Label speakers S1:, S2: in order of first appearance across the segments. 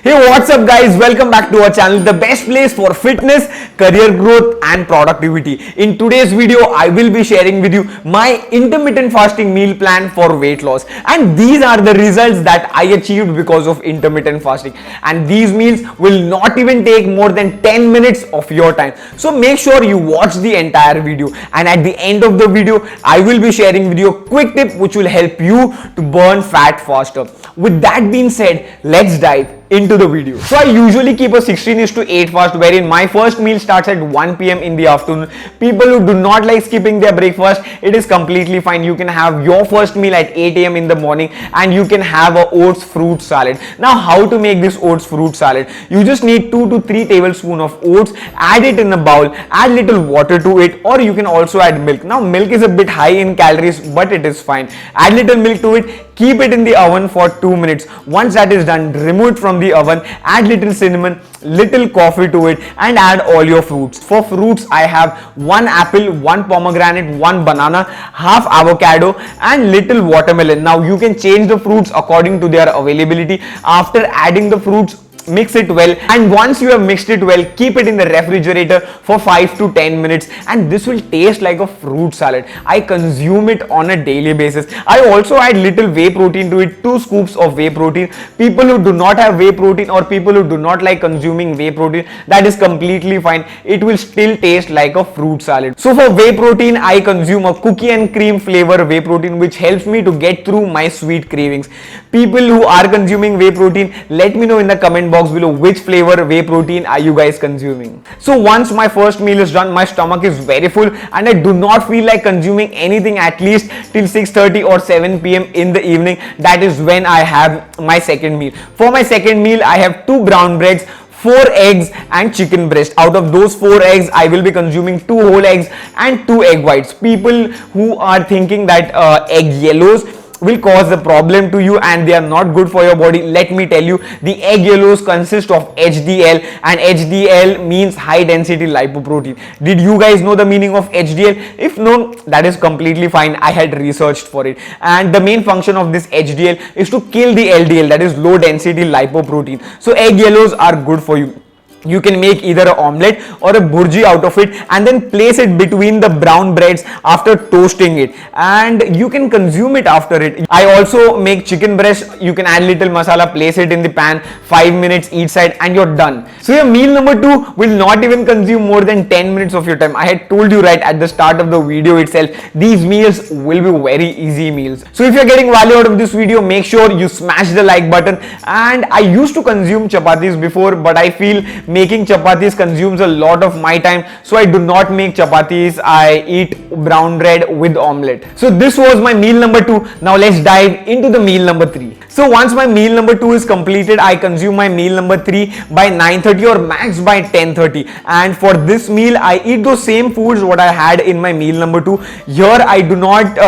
S1: Hey, what's up guys? Welcome back to our channel, the best place for fitness, career growth and productivity. In today's video, I will be sharing with you my intermittent fasting meal plan for weight loss. And these are the results that I achieved because of intermittent fasting. And these meals will not even take more than 10 minutes of your time. So make sure you watch the entire video. And at the end of the video, I will be sharing with you a quick tip which will help you to burn fat faster. With that being said, let's dive into the video. So I usually keep a 16:8 fast wherein my first meal starts at 1 p.m. in the afternoon. People who do not like skipping their breakfast, it is completely fine. You can have your first meal at 8 a.m. in the morning and you can have a oats fruit salad. Now how to make this oats fruit salad? You just need 2 to 3 tablespoons of oats, add it in a bowl, add little water to it, or you can also add milk. Now milk is a bit high in calories but it is fine. Add little milk to it, keep it in the oven for 2 minutes. Once that is done, remove it from the oven, add little cinnamon, little coffee to it and add all your fruits. For fruits, I have 1 apple, 1 pomegranate, 1 banana, half avocado and little watermelon. Now you can change the fruits according to their availability. After adding the fruits, mix it well, and once you have mixed it well, keep it in the refrigerator for 5 to 10 minutes and this will taste like a fruit salad. I consume it on a daily basis. I also add little whey protein to it, 2 scoops of whey protein. People who do not have whey protein or people who do not like consuming whey protein, that is completely fine. It will still taste like a fruit salad. So for whey protein, I consume a cookie and cream flavor whey protein which helps me to get through my sweet cravings. People who are consuming whey protein, let me know in the comment box below which flavor whey protein are you guys consuming. So once my first meal is done, my stomach is very full and I do not feel like consuming anything at least till 6:30 or 7 p.m. in the evening. That is when I have my second meal. For my second meal, I have 2 brown breads, 4 eggs and chicken breast. Out of those 4 eggs, I will be consuming 2 whole eggs and 2 egg whites. People who are thinking that egg yellows will cause a problem to you and they are not good for your body, let me tell you, the egg yellows consist of HDL and HDL means high density lipoprotein. Did you guys know the meaning of HDL? If no, that is completely fine. I had researched for it, and the main function of this HDL is to kill the LDL, that is low density lipoprotein. So egg yellows are good for you. You can make either an omelette or a burji out of it and then place it between the brown breads after toasting it, and you can consume it after it. I also make chicken breast. You can add little masala, place it in the pan, 5 minutes each side and you're done. So your meal number 2 will not even consume more than 10 minutes of your time. I had told you right at the start of the video itself, these meals will be very easy meals. So if you're getting value out of this video, make sure you smash the like button. And I used to consume chapatis before, but I feel making chapatis consumes a lot of my time, so I do not make chapatis. I eat brown bread with omelette. So this was my meal number 2. Now let's dive into the meal number 3. So once my meal number 2 is completed, I consume my meal number 3 by 9:30 or max by 10:30. And for this meal, I eat those same foods what I had in my meal number 2. Here I do not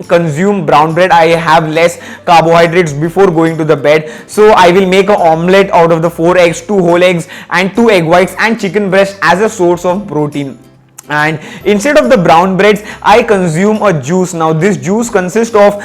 S1: consume brown bread. I have less carbohydrates before going to the bed. So I will make an omelette out of the 4 eggs, 2 whole eggs and 2 egg whites and chicken breast as a source of protein. And instead of the brown breads, I consume a juice. Now this juice consists of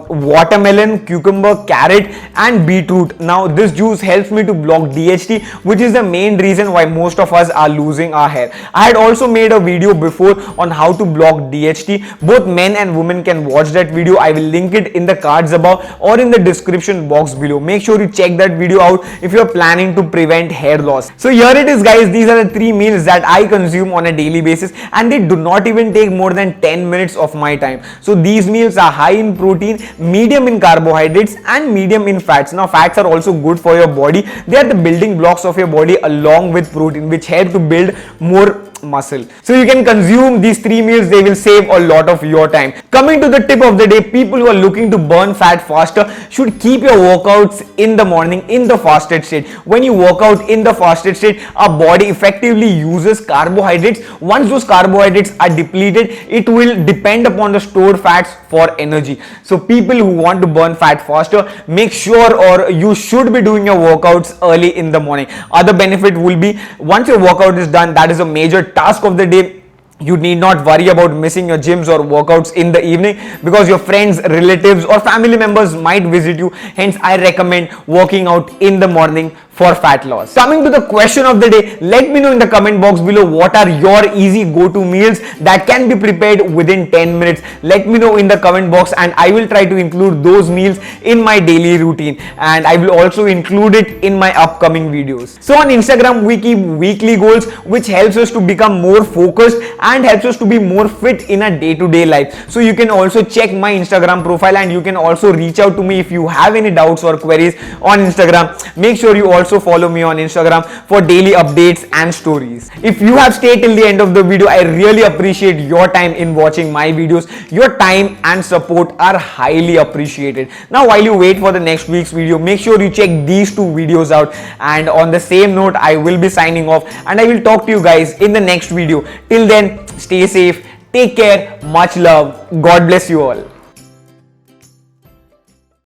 S1: watermelon, cucumber, carrot and beetroot. Now this juice helps me to block DHT, which is the main reason why most of us are losing our hair. I had also made a video before on how to block DHT. Both men and women can watch that video. I will link it in the cards above or in the description box below. Make sure you check that video out if you're planning to prevent hair loss. So here it is guys, these are the 3 meals that I consume on a daily basis and they do not even take more than 10 minutes of my time. So these meals are high in protein, medium in carbohydrates and medium in fats. Now fats are also good for your body. They are the building blocks of your body along with protein, which help to build more muscle. So you can consume these 3 meals, they will save a lot of your time. Coming to the tip of the day, people who are looking to burn fat faster should keep your workouts in the morning in the fasted state. When you work out in the fasted state, our body effectively uses carbohydrates. Once those carbohydrates are depleted, it will depend upon the stored fats for energy. So people who want to burn fat faster, make sure or you should be doing your workouts early in the morning. Other benefit will be once your workout is done, that is a major task of the day. You need not worry about missing your gyms or workouts in the evening because your friends, relatives, or family members might visit you. Hence, I recommend working out in the morning for fat loss. Coming to the question of the day, let me know in the comment box below what are your easy go-to meals that can be prepared within 10 minutes. Let me know in the comment box and I will try to include those meals in my daily routine, and I will also include it in my upcoming videos. So on Instagram, we keep weekly goals which helps us to become more focused and helps us to be more fit in a day-to-day life. So you can also check my Instagram profile and you can also reach out to me if you have any doubts or queries on Instagram. Make sure you also follow me on Instagram for daily updates and stories. If you have stayed till the end of the video, I really appreciate your time in watching my videos. Your time and support are highly appreciated. Now while you wait for the next week's video, make sure you check these two videos out, and on the same note, I will be signing off and I will talk to you guys in the next video. Till then, stay safe, take care, much love, God bless you all.